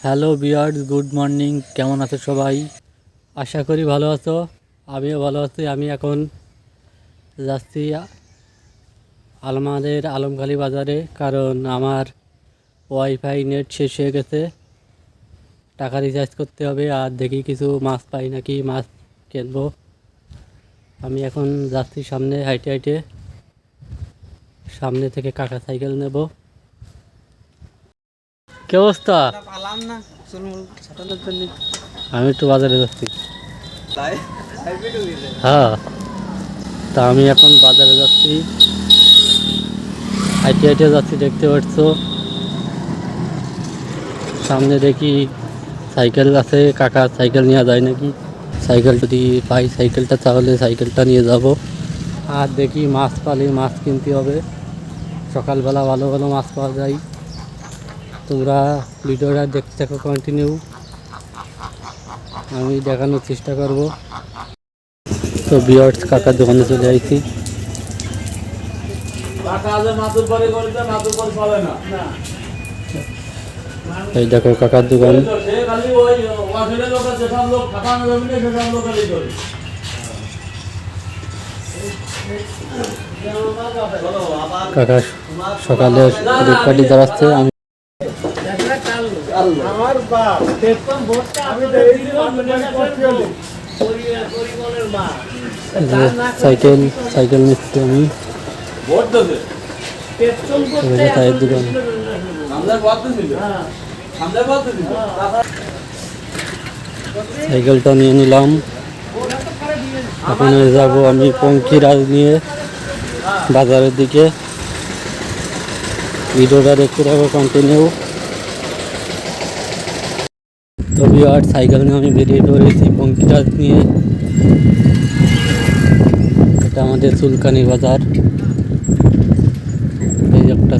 Hello viewers, good morning. কেমন আছো সবাই? আশা করি ভালো আছো। আমিও ভালো আছি। আমি এখন যাচ্ছি আমাদের আলমখালি বাজারে, কারণ আমার ওয়াইফাই নেট শেষ হয়ে গেছে। টাকা রিচার্জ করতে হবে, আর দেখি কিছু মাছ পাই নাকি, মাছ কিনবো। আমি এখন যাচ্ছি সামনে হাইটে হাইটে, সামনে থেকে কাকা সাইকেল নেব। কি অবস্থা? আমি একটু বাজারে যাচ্ছি। হ্যাঁ, তা আমি এখন বাজারে যাচ্ছি, হাইটে হাইটে যাচ্ছি। দেখতে পাচ্ছ সামনে দেখি সাইকেল আছে, কাকা সাইকেল নেওয়া যায় নাকি। সাইকেল যদি পাই সাইকেলটা, তাহলে সাইকেলটা নিয়ে যাব। আর দেখি মাছ পালি, মাছ কিনতে হবে। সকালবেলা ভালো ভালো মাছ পাওয়া যায়। তোমরা ভিডিওটা দেখতে থাকো কন্টিনিউ, আমি দেখানোর চেষ্টা করব। তো ভিউয়ার্স, কাকার দোকানে চলে আসছি। এই দেখো কাকার দোকান। কাকা সকালে ধূপকাঠি জ্বালাচ্ছে। আমি সাইকেল সাইকেল নিচ্ছি আমি। চায়ের দোকান। সাইকেলটা নিয়ে নিলাম। এখন যাব আমি পঙ্কিরাজ নিয়ে বাজারের দিকে। ভিডিওটা দেখতে থাকো কন্টিনিউ। তো ভিউয়ার্স, সাইকেল নিয়ে আমি বেরিয়ে পড়েছি পঙ্কিরাজ নিয়ে। এটা আমাদের চুলকানি বাজার। এই একটা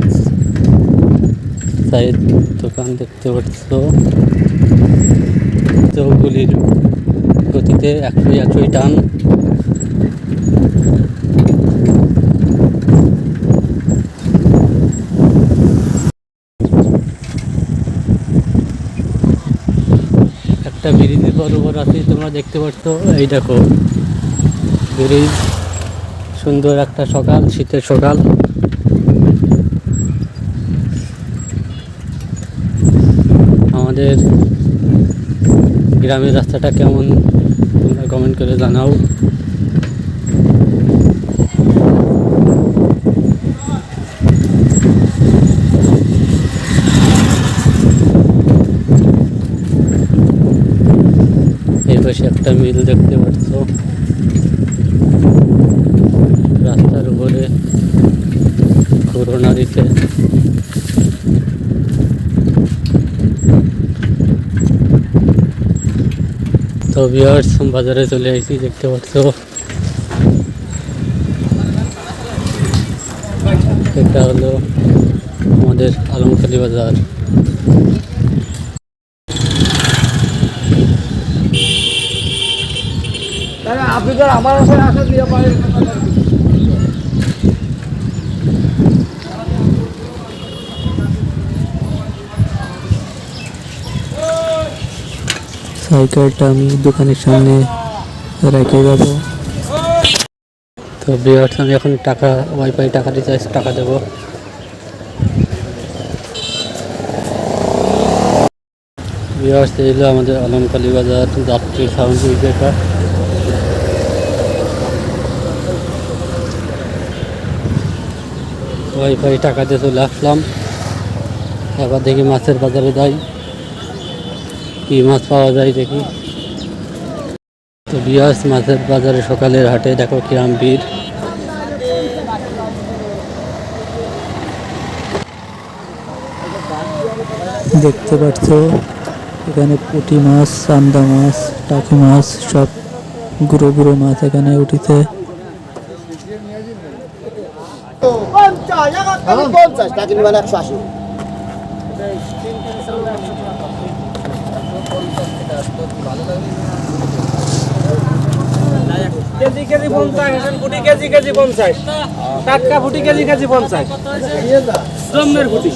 চায়ের দোকান দেখতে পাচ্ছ। চৌগুলির গতিতে 100 টান। একটা ব্রিজের বরাবর আছি, তোমরা দেখতে পাচ্ছ। এই দেখো ব্রিজ। সুন্দর একটা সকাল, শীতের সকাল। আমাদের গ্রামের রাস্তাটা কেমন তোমরা কমেন্ট করে জানাও। এই পাশে একটা মিল দেখতে পাচ্ছ, রাস্তার উপরে করোনা দিতে। তো ভিউয়ার্স, বাজারে চলে আসছি, দেখতে পাচ্ছ। এটা হলো আমাদের আলমখালি বাজার। আমার সাইকেলটা আমি দোকানের সামনে রেখে যাব। তো ভিউয়ার্স, আমি এখন টাকা ওয়াইফাই টাকা রিচার্জ টাকা দেবো। ভিউয়ার্স, এই হলো আমাদের আলমখালি বাজার যাত্রী সামগ্রিক বেকার। ওয়াইফাই টাকা দিয়ে চলে আসলাম। এবার দেখি মাছের বাজারে যাই, কি মাছ পাওয়া যায় দেখি। তো ভিউয়ার্স, মাছের বাজারে সকালের হাটে দেখো কিরম ভিড়। দেখতে পাচ্ছ এখানে পুঁটি মাছ, চান্দা মাছ, টাকি মাছ, সব গুঁড়ো গুঁড়ো মাছ এখানে উঠেছে। কেজি কেজি 50, ফুটি কেজি কেজি 50, টাটকা ফুটি কেজি কেজি 50, জম্মের ফুটি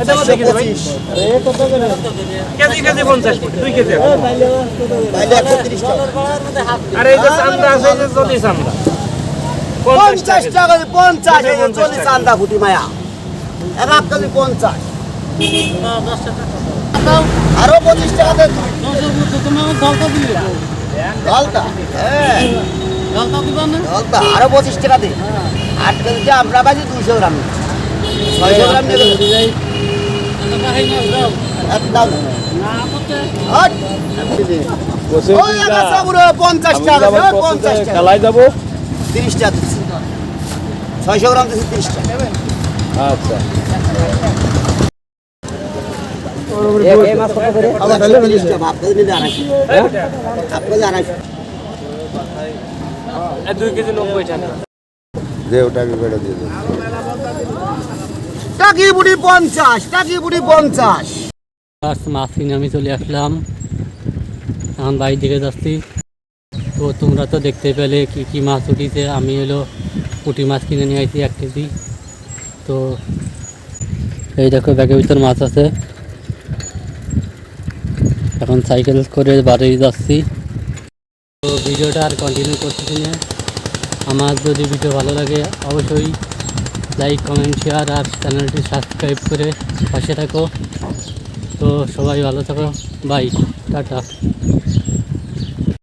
এটা কত কেজি ভাই? কেজি কেজি 50 ফুটি 2 কেজি আছে। আর এই যে চান্দা আছে এই যে জলি চান্দা 50 টাকা। 50 এই যে চল্লিশ চান্দা ফুটি মায়া এক কেজি 50 আরো 25 টাকা দেন গলতা হ্যাঁ গলতা আরো 25 টাকা দে 8 কেজিতে আমরা বাজি 200 গ্রাম 600 গ্রাম নেবে এক দাও আট ওই আগাছা পুরো 50 টাকা 50 টাকা খেলায় যাবো 30 টাকা দিচ্ছি 600 গ্রাম দিচ্ছি 30 টাকা আচ্ছা এই মাছ কত করে আমার 30 টাকা আপনাদের নিতে 250 আপনাদের 250 এই 2 কেজি 90 টাকা। যে ওটাকে বেড়ে দিয়ে দেবো টাকি বুড়ি 50 টাকি বুড়ি 50 ফার্স্ট মাছ কিনে আমি চলে আসলাম, এখন বাড়ির দিকে যাচ্ছি। তো তোমরা তো দেখতে পেলে কি কি মাছ উঠিছে। আমি হলো পুঁটি মাছ কিনে নিয়ে আসছি 1 কেজি। তো এই দেখো ব্যাগের ভিতর মাছ আছে। এখন সাইকেল করে বাড়ি যাচ্ছি। তো ভিডিওটা আর কন্টিনিউ করতেছি না। আমার যদি ভিডিও ভালো লাগে অবশ্যই লাইক কমেন্ট শেয়ার আর চ্যানেলটি সাবস্ক্রাইব করে পাশে থাকো। তো সবাই ভালো থাকো, বাই, টাটা।